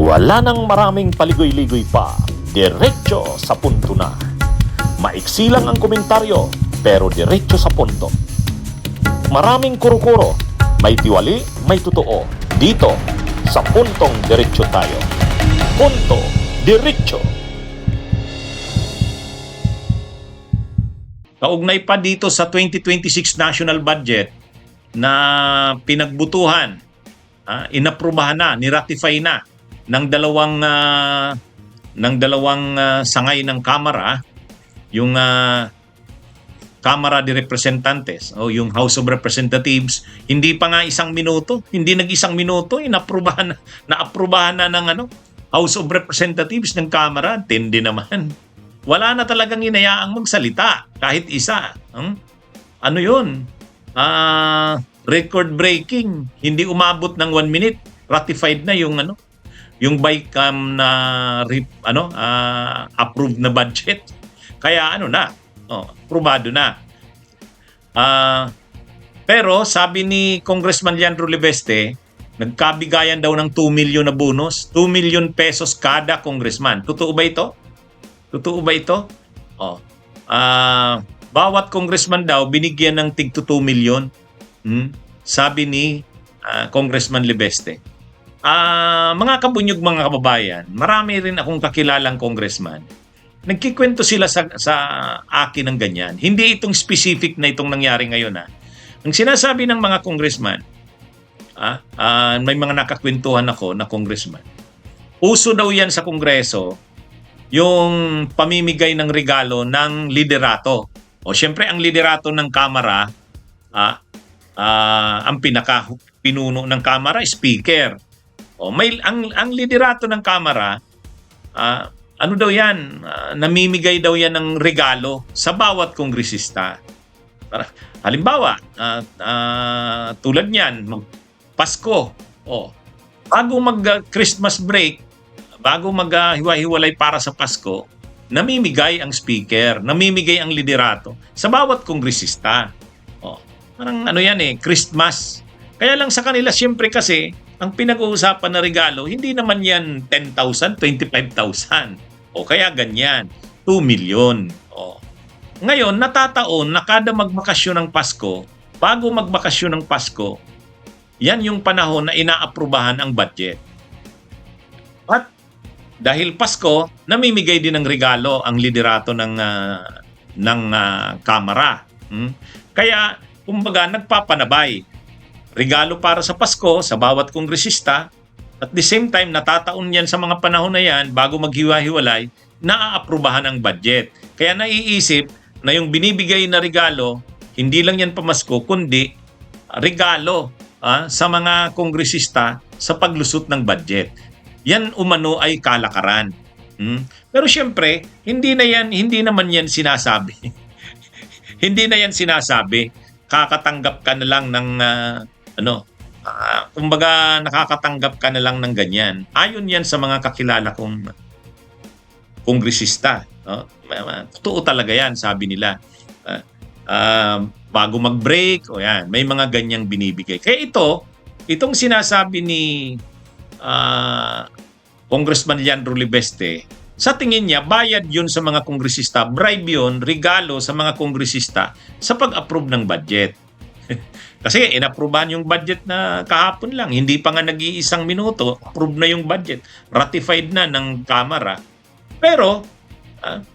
Wala nang maraming paligoy-ligoy pa, diretso sa punto na. Maiksi lang ang komentaryo, pero diretso sa punto. Maraming kuro-kuro, may tiwali, may totoo. Dito, sa puntong diretso tayo. Punto, diretso. Kaugnay pa dito sa 2026 national budget na pinagbutuhan, inaprubahan na, niratify na ng dalawang sangay ng Kamara, yung Kamara de Representantes o yung House of Representatives. Hindi pa nga isang minuto, hindi nag-isang minuto, naaprubahan na ng House of Representatives ng Kamara. Tindi naman. Wala na talagang inayaang magsalita kahit isa. Ano yun? Record breaking. Hindi umabot ng 1 minute. Ratified na yung BICAM na approved na budget. Kaya aprobado na. Pero sabi ni Congressman Leandro Libeste, nagkabigayan daw ng 2 million na bonus, 2 million pesos kada congressman. Totoo ba ito? Bawat congressman daw binigyan ng tig 2 million. Sabi ni Congressman Libeste. Mga kabunyog, mga kababayan, marami rin akong kakilalang congressman. Nagkikwento sila sa akin ng ganyan. Hindi itong specific na itong nangyari ngayon. Ang sinasabi ng mga congressman, may mga nakakwentuhan ako na congressman. Uso daw yan sa Kongreso yung pamimigay ng regalo ng liderato. O siyempre ang liderato ng Kamara, ang pinaka-pinuno ng Kamara, Speaker. Ang liderato ng Kamara, daw yan? Namimigay daw yan ng regalo sa bawat kongresista. Halimbawa, tulad niyan, Pasko. Bago mag-Christmas break, bago mag-hiwa-hiwalay para sa Pasko, namimigay ang speaker, namimigay ang liderato sa bawat kongresista. Parang Christmas. Kaya lang sa kanila, siyempre kasi, ang pinag-uusapan na regalo, hindi naman yan 10,000, 25,000. O kaya ganyan, 2 million. Ngayon, natataon na kada magbakasyon ng Pasko, bago magbakasyon ng Pasko, yan yung panahon na inaaprubahan ang budget. At dahil Pasko, namimigay din ng regalo ang liderato ng Kamara. Kaya, kumbaga, nagpapanabay. Regalo para sa Pasko sa bawat kongresista. At the same time, natataon yan sa mga panahon na yan, bago maghiwa-hiwalay, naaaprubahan ang budget. Kaya naiisip na yung binibigay na regalo, hindi lang yan pamasko, kundi regalo sa mga kongresista sa paglusot ng budget. Yan umano ay kalakaran. Pero siyempre, hindi naman yan sinasabi. Hindi na yan sinasabi. Kakatanggap ka na lang ng kumbaga nakakatanggap ka na lang ng ganyan. Ayon yan sa mga kakilala kong kongresista. Totoo talaga yan, sabi nila. Bago mag-break, may mga ganyang binibigay. Kaya itong sinasabi ni Congressman Leandro Libeste, sa tingin niya, bayad yun sa mga kongresista, bribe yun, regalo sa mga kongresista sa pag-approve ng budget. Kasi inaprubahan yung budget na kahapon lang. Hindi pa nga nag-iisang minuto, approve na yung budget. Ratified na ng Kamara. Pero,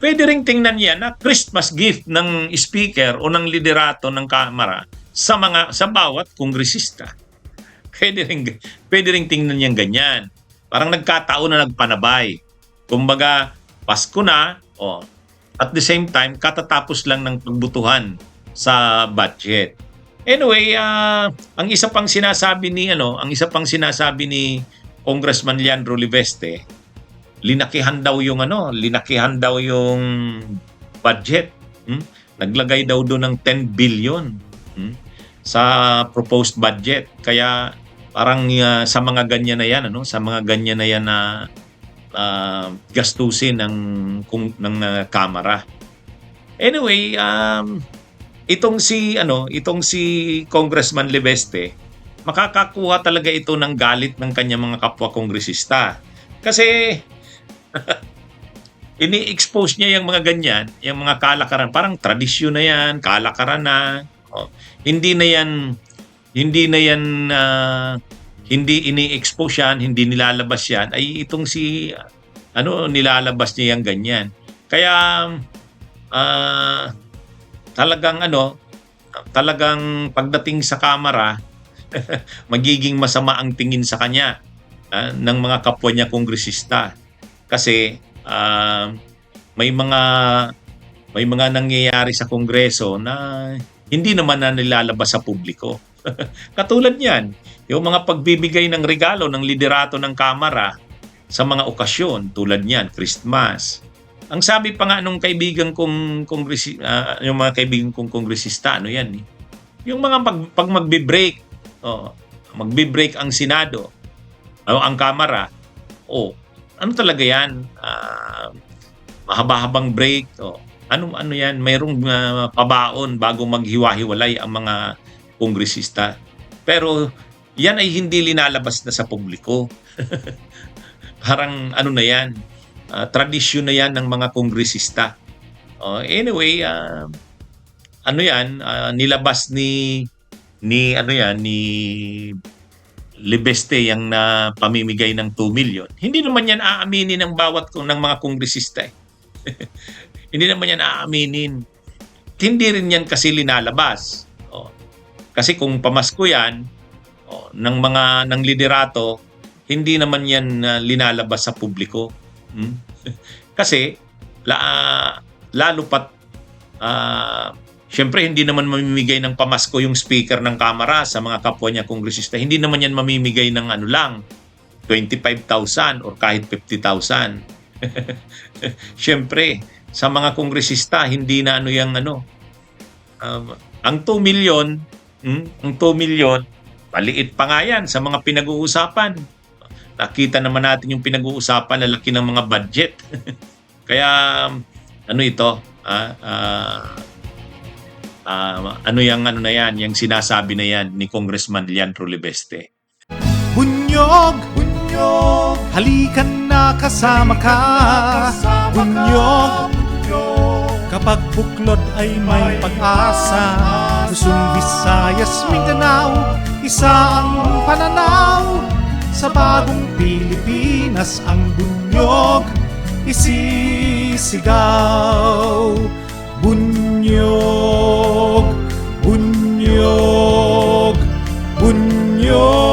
pwede ring tingnan yan na Christmas gift ng speaker o ng liderato ng Kamara sa bawat kongresista. Pwede ring tingnan yan ganyan. Parang nagkataon na nagpanabay. Kumbaga, Pasko na, at the same time, katatapos lang ng pagbutuhan sa budget. Anyway, ang isa pang sinasabi ni Congressman Leandro Libeste, linakihan daw yung budget. Naglagay daw doon ng 10 billion sa proposed budget. Kaya parang sa mga ganyan na yan, na gastusin ng Kamara. Anyway, itong si Congressman Libeste, makakakuha talaga ito ng galit ng kanyang mga kapwa kongresista. Kasi ini-expose niya yung mga ganyan, yung mga kalakaran, parang tradisyon na yan, kalakaran na. Hindi na yan, hindi na yan, hindi ini-expose yan, hindi nilalabas yan, ay itong si, nilalabas niya yung ganyan. Kaya, talagang pagdating sa kamera, magiging masama ang tingin sa kanya ng mga kapwa niya kongresista. Kasi may mga nangyayari sa Kongreso na hindi naman na nilalabas sa publiko. Katulad niyan, yung mga pagbibigay ng regalo ng liderato ng Kamara sa mga okasyon tulad niyan, Christmas. Ang sabi pa nga nung kaibigan kong yung mga kaibigan kong kongresista, yan eh. Yung mga pag magbe-break, magbe-break ang Senado, ang Kamara, ano talaga yan? Mahaba-habang break. Ano yan? Mayroong pabaon bago maghiwa-hiwalay ang mga kongresista. Pero yan ay hindi linalabas na sa publiko. Parang na yan? Tradisyon na yan ng mga kongresista. Anyway, nilabas ni Libeste yung na pamimigay ng 2 million. Hindi naman yan aaminin ng ng mga kongresista. Hindi naman yan aaminin. Hindi rin yan kasi linalabas. Kasi kung pamasko yan ng liderato, hindi naman yan linalabas sa publiko. Kasi lalo pat siyempre, hindi naman mamimigay ng pamasko yung speaker ng Kamara sa mga kapwa niya kongresista. Hindi naman yan mamimigay ng 25,000 or kahit 50,000. Siyempre, sa mga kongresista, hindi na ang 2 million, maliit pa nga yan sa mga pinag-uusapan. Nakita naman natin yung pinag-uusapan na laki ng mga budget. Kaya, yung sinasabi na yan ni Congressman Leandro Libeste. Bunyog, bunyog, halikan na kasama ka. Bunyog, kapag buklod ay may pag-asa. Luzon, Visayas, Mindanao, isa ang pananaw. Sa bagong Pilipinas ang bunyog isisigaw. Bunyog, bunyog, bunyog.